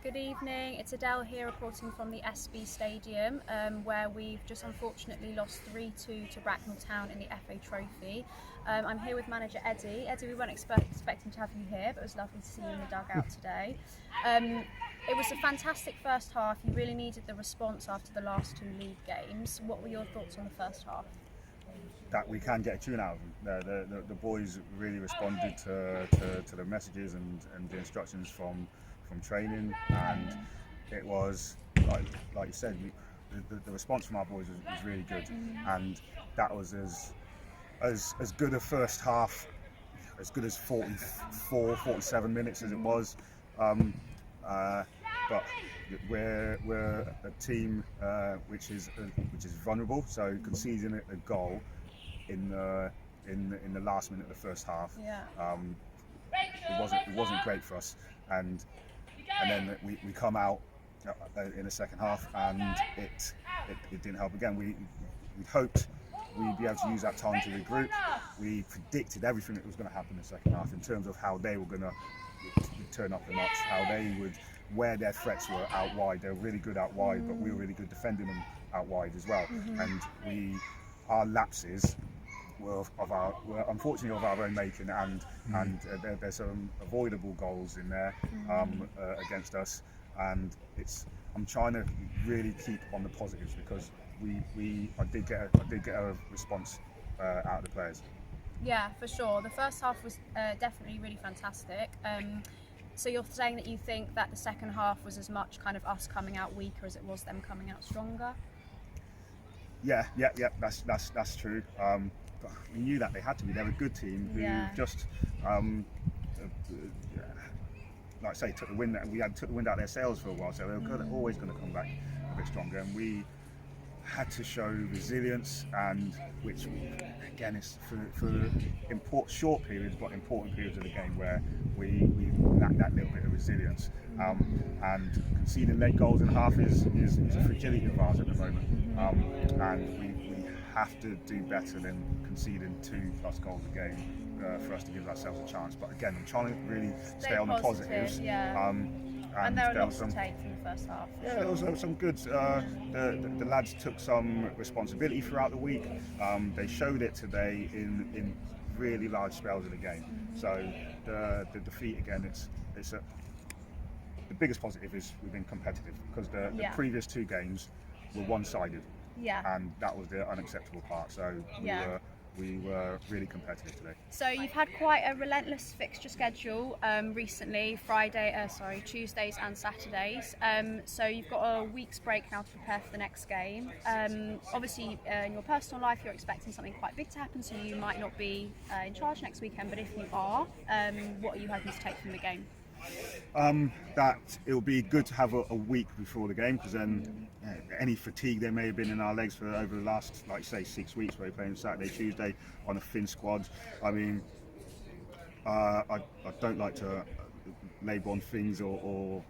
Good evening, it's Adèle here reporting from the SB Stadium where we've just unfortunately lost 3-2 to Bracknell Town in the FA Trophy. I'm here with manager Eddie. Eddie, we weren't expecting to have you here, but it was lovely to see you in the dugout today. It was a fantastic first half. You really needed the response after the last two league games. What were your thoughts on the first half? That we can get a tune out of them. The boys really responded to the messages and the instructions from training, and it was like you said, the response from our boys was really good, and that was as good a first half, as good as 47 minutes as it was. But we're a team which is vulnerable, so conceding a goal in the last minute of the first half, it wasn't great for us, and then we come out in the second half, and it didn't help again. We hoped we'd be able to use that time to regroup. We predicted everything that was going to happen in the second half in terms of how they were going to turn up the notch, where their threats were out wide. They were really good out wide, but we were really good defending them out wide as well. And our lapses were unfortunately of our own making, and there's some avoidable goals in there against us, and I'm trying to really keep on the positives, because I did get a response out of the players. Yeah, for sure. The first half was definitely really fantastic. So you're saying that you think that the second half was as much kind of us coming out weaker as it was them coming out stronger? Yeah, that's true. But we knew that they had to be. They're a good team who just, like I say, took the wind out of their sails for a while. So they were always going to come back a bit stronger, and we had to show resilience, and which again is for short periods, but important periods of the game where we lack that little bit of resilience. And conceding late goals in half is a fragility of ours at the moment, and we have to do better than conceding 2+ goals a game for us to give ourselves a chance. But again, I'm trying to really stay on the positives. And there were lots to take from the first half. Yeah, there was some good. The lads took some responsibility throughout the week. They showed it today in really large spells of the game. So the defeat again, the biggest positive is we've been competitive, because the previous two games were one-sided. And that was the unacceptable part. So we were really competitive today. So you've had quite a relentless fixture schedule recently, Tuesdays and Saturdays. So you've got a week's break now to prepare for the next game. Obviously, in your personal life, you're expecting something quite big to happen, so you might not be in charge next weekend. But if you are, what are you hoping to take from the game? That it'll be good to have a week before the game, because then any fatigue there may have been in our legs for over the last, like say, 6 weeks, where we're playing Saturday, Tuesday on a thin squad. I mean, I don't like to label on things or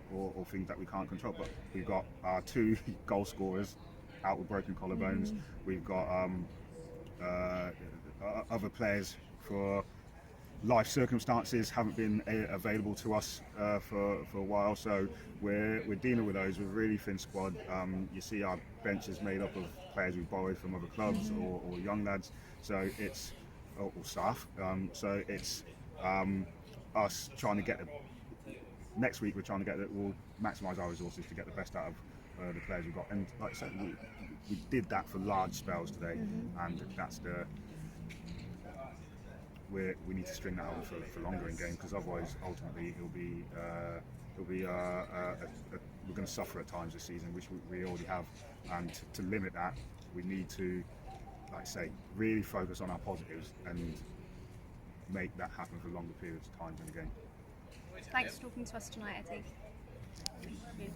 things that we can't control, but we've got our 2 goal scorers out with broken collarbones. We've got other players for life circumstances haven't been available to us for a while, so we're dealing with those. We're a really thin squad. You see our bench is made up of players we've borrowed from other clubs or young lads, so it's or staff. So it's us trying to get next week. We'll maximise our resources to get the best out of the players we've got, and like I said, we did that for large spells today, and that's we need to string that on for longer in game, because otherwise ultimately we're going to suffer at times this season, which we already have, and to limit that we need to, like I say, really focus on our positives and make that happen for longer periods of time in the game. Thanks for talking to us tonight, Eddie. Thank you.